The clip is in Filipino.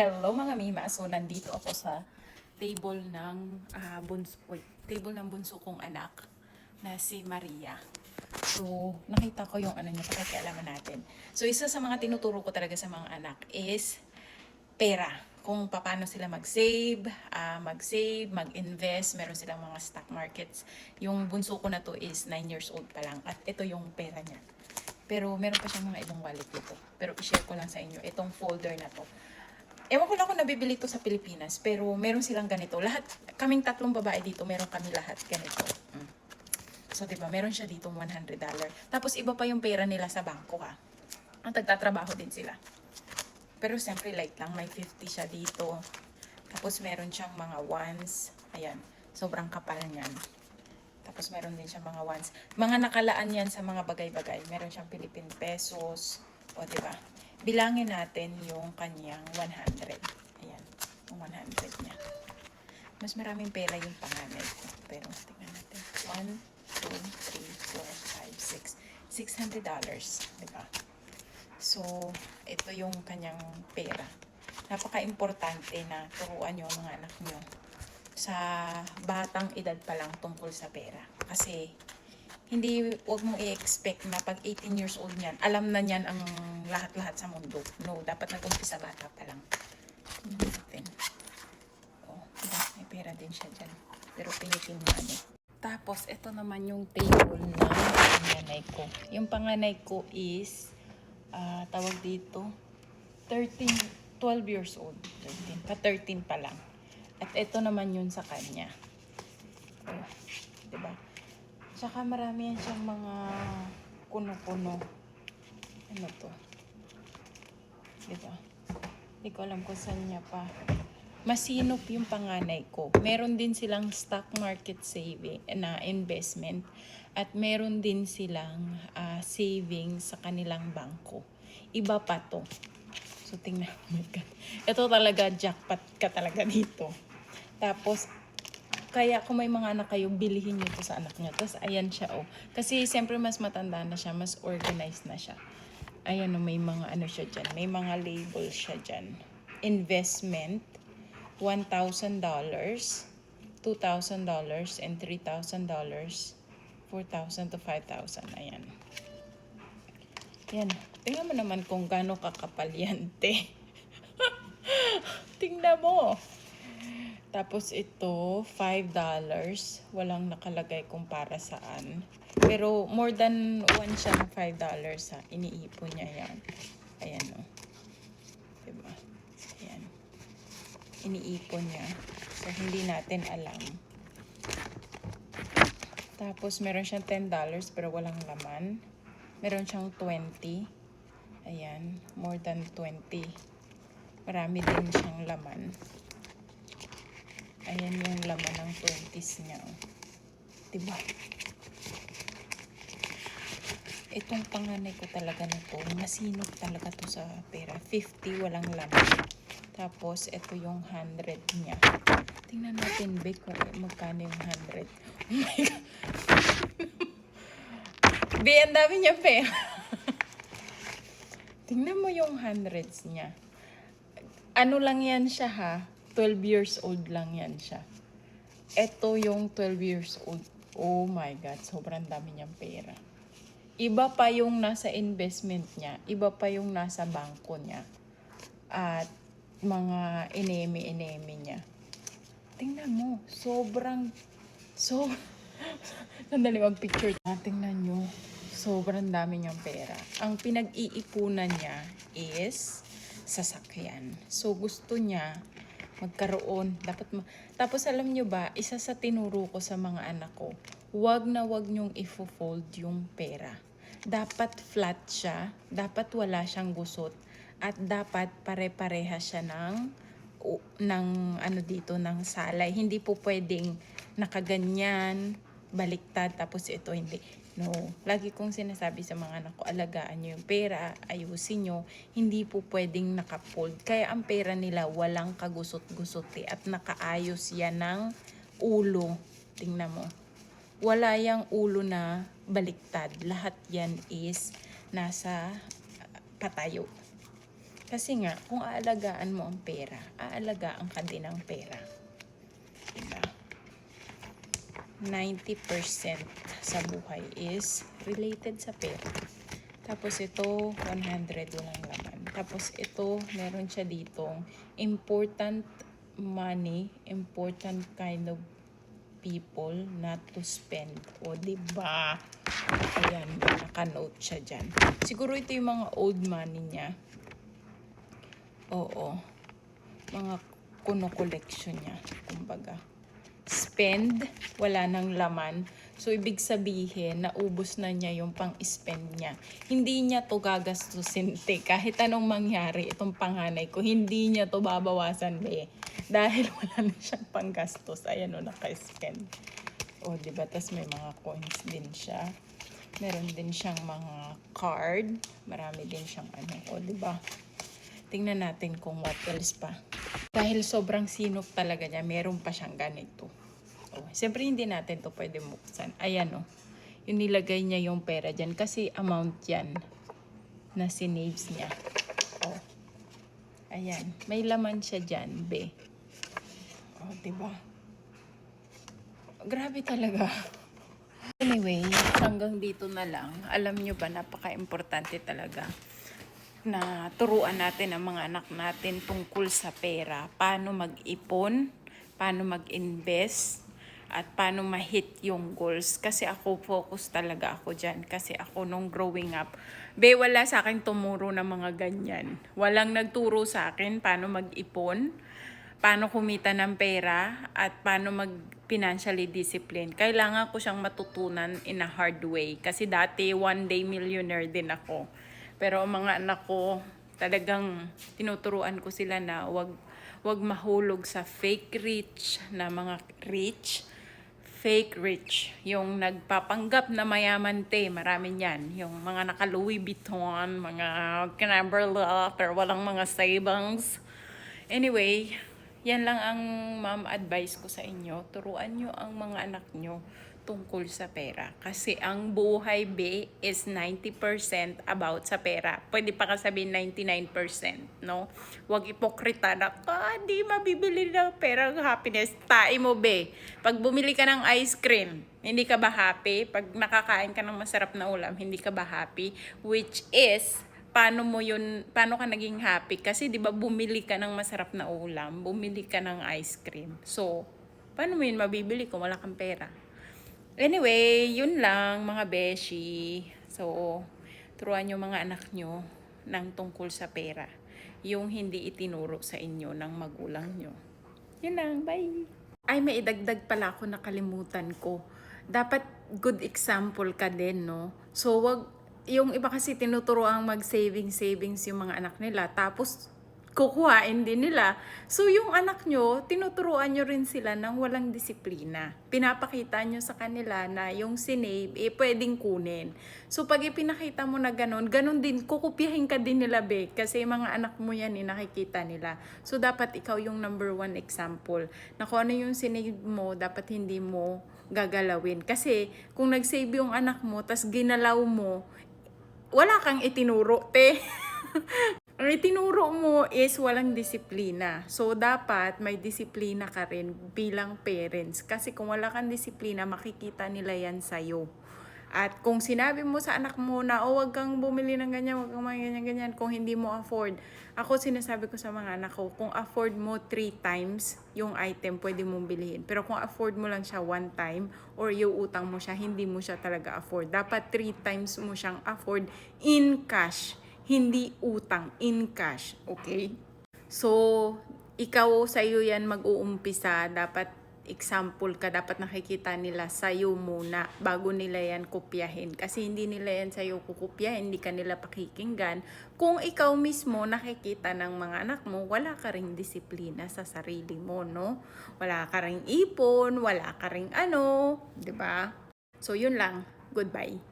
Hello mga Mima. So nandito ako sa table ng bunso kong anak na si Maria. So nakita ko yung ano niya, pakikialaman natin. So isa sa mga tinuturo ko talaga sa mga anak is pera. Kung paano sila mag-save, mag-invest, meron silang mga stock markets. Yung bunso ko na to is 9 years old pa lang at ito yung pera niya. Pero meron pa siyang mga ibang wallet dito. Pero i-share ko lang sa inyo itong folder na to. Ewan ko lang kung nabibili to sa Pilipinas, pero meron silang ganito. Lahat, kaming tatlong babae dito, meron kami lahat ganito. So, diba, meron siya dito $100. Tapos, iba pa yung pera nila sa bangko, ha. Ang tagtatrabaho din sila. Pero, siyempre, light lang. May 50 siya dito. Tapos, meron siyang mga ones. Ayan, sobrang kapal niyan. Tapos, meron din siyang mga ones. Mga nakalaan yan sa mga bagay-bagay. Meron siyang Philippine pesos. O, diba? Bilangin natin yung kanyang 100. Ayan, yung 100 niya. Mas maraming pera yung panganay ko. Pero tingnan natin. 1, 2, 3, 4, 5, 6. $600. Diba? So, ito yung kanyang pera. Napaka-importante na turuan nyo ang mga anak nyo sa batang edad pa lang tungkol sa pera. Kasi, huwag mong i-expect na pag 18 years old niyan, alam na niyan ang lahat-lahat sa mundo. No, dapat nag-umpisa bata pa lang. Natin. Oh, diba? May pera din siya dyan. Pero pinipinuhan niya. Tapos, ito naman yung table ng panganay ko. Yung panganay ko is, tawag dito, 12 years old. 13 pa lang. At ito naman yun sa kanya. Oh, diba? Tsaka marami yan siyang mga kuno-kuno. Ano to? Diba? Hindi ko alam kung saan niya pa. Masinop yung panganay ko. Meron din silang stock market saving na investment. At meron din silang savings sa kanilang bangko. Iba pa to. So, tingnan mo. Ito talaga, jackpot ka talaga dito. Tapos, kaya kung may mga anak kayo, bilihin nyo to sa anak nyo. Tapos, ayan siya, oh. Kasi, siyempre, mas matanda na siya, mas organized na siya. Ayan, oh, may mga ano siya dyan. May mga label siya dyan. Investment, $1,000, $2,000, and $3,000, 4,000 to 5,000. Ayan. Yan. Tingnan mo naman kung gaano kakapal yan, te. Tingnan mo. Tapos ito, $5. Walang nakalagay kung para saan. Pero more than one siyang $5 ha. Iniipon niya yan. Ayan o. Diba? Ayan. Iniipon niya. So, hindi natin alam. Tapos, meron siyang $10 pero walang laman. Meron siyang 20. Ayan. More than 20. Marami din siyang laman. Ayan yung laman ng 20s niya. Diba? Itong panganay ko talaga na to, masinop talaga to sa pera. 50, walang laman. Tapos, ito yung 100 niya. Tingnan natin, Be, kung magkano yung 100. Oh my God. Be, ang dami niya pera. Tingnan mo yung 100s niya. Ano lang yan siya, ha? 12 years old lang yan siya. Ito yung 12 years old. Oh my God, sobrang dami niyang pera. Iba pa yung nasa investment niya. Iba pa yung nasa bangko niya. At mga inemi-inemi niya. Tingnan mo, sandali mag-picture. Tingnan nyo, sobrang dami niyang pera. Ang pinag-iipunan niya is sasakyan. So, gusto niya magkaroon. Tapos alam nyo ba, isa sa tinuro ko sa mga anak ko, wag niyong ifo-fold yung pera. Dapat flat siya, dapat wala siyang gusot, at dapat pare-pareha siya ng salay. Hindi po pwedeng nakaganyan, baliktad, tapos ito hindi. No, lagi kong sinasabi sa mga anak ko, alagaan nyo yung pera, ayusin nyo, hindi po pwedeng nakafold. Kaya ang pera nila walang kagusot-gusot at nakaayos yan ng ulo. Tingnan mo. Wala yang ulo na baliktad. Lahat yan is nasa patayo. Kasi nga, kung aalagaan mo ang pera, aalagaan ka din ng pera. Diba? 90% sa buhay is related sa pera. Tapos ito, 100 walang laman. Tapos ito, meron siya ditong important money, important kind of people not to spend. O, diba? Ayan, naka-note siya dyan. Siguro ito yung mga old money niya. Oo. Mga kuno collection niya, kumbaga. Spend, wala nang laman. So, ibig sabihin, naubos na niya yung pang-spend niya. Hindi niya to gagastusin, te. Kahit anong mangyari, itong panganay ko, hindi niya to babawasan, be. Dahil wala na siyang panggastos. Ayan o, naka-spend. O, diba? Tapos may mga coins din siya. Meron din siyang mga card. Marami din siyang ano. O, diba? Tingnan natin kung what else pa. Dahil sobrang sinop talaga niya, meron pa siyang ganito. Oh, siyempre hindi natin to pwede buksan. Ayan oh. Yung nilagay niya yung pera dyan. Kasi amount yan na sinaves niya. Oh. Ayan. May laman siya dyan, be. Oh, diba? Grabe talaga. Anyway, hanggang dito na lang. Alam nyo ba, napaka-importante talaga na turuan natin ang mga anak natin tungkol sa pera. Paano mag-ipon, paano mag-invest, at paano ma-hit yung goals. Kasi ako, focus talaga ako dyan. Kasi ako nung growing up, wala sa akin tumuro ng mga ganyan. Walang nagturo sa akin paano mag-ipon, paano kumita ng pera, at paano financially discipline. Kailangan ko siyang matutunan in a hard way. Kasi dati, one day millionaire din ako. Pero ang mga anak ko, talagang tinuturuan ko sila na wag mahulog sa fake rich na mga rich. Fake rich. Yung nagpapanggap na mayaman, te. Marami yan. Yung mga naka Louis Vuitton, mga Kimberly, pero walang mga savings. Anyway, yan lang ang ma'am advice ko sa inyo. Turuan nyo ang mga anak nyo tungkol sa pera. Kasi ang buhay, be, is 90% about sa pera. Pwede pa kasabihin 99%, no? Huwag ipokrita na, di mabibili ng pera ng happiness. Tai mo, be. Pag bumili ka ng ice cream, hindi ka ba happy? Pag nakakain ka ng masarap na ulam, hindi ka ba happy? Which is, paano ka naging happy? Kasi 'di ba bumili ka ng masarap na ulam, bumili ka ng ice cream. So, paano mo yun mabibili kung wala kang pera? Anyway, yun lang mga beshi. So, turuan nyo mga anak nyo ng tungkol sa pera. Yung hindi itinuro sa inyo ng magulang nyo. Yun lang, bye! Ay, may idagdag pala ako, nakalimutan ko. Dapat good example ka din, no? So, yung iba kasi tinuturoang mag-savings yung mga anak nila. Tapos, kukuhain din nila. So, yung anak nyo, tinuturuan nyo rin sila ng walang disiplina. Pinapakita nyo sa kanila na yung sinave, pwedeng kunin. So, pag ipinakita mo na ganun din, kukupyahin ka din nila, be. Kasi mga anak mo yan, nakikita nila. So, dapat ikaw yung number 1 example. Na kung ano yung sinave mo, dapat hindi mo gagalawin. Kasi, kung nag-save yung anak mo, tas ginalaw mo, wala kang itinuro, te. Ang itinuro mo is walang disiplina. So, dapat may disiplina ka rin bilang parents. Kasi kung wala kang disiplina, makikita nila yan sa'yo. At kung sinabi mo sa anak mo na, wag kang bumili ng ganyan, wag kang ganyan, kung hindi mo afford. Ako sinasabi ko sa mga anak ko, kung afford mo 3 times yung item, pwede mong bilhin. Pero kung afford mo lang siya 1 time, or yung utang mo siya, hindi mo siya talaga afford. Dapat 3 times mo siyang afford in cash. Hindi utang, in cash, okay? So, ikaw sa'yo yan mag-uumpisa, dapat example ka, dapat nakikita nila sa'yo muna bago nila yan kopyahin. Kasi hindi nila yan sa'yo kukopyahin, hindi ka nila pakikinggan. Kung ikaw mismo nakikita ng mga anak mo, wala ka ring disiplina sa sarili mo, no? Wala ka ring ipon, wala ka ring 'di ba? So, yun lang. Goodbye.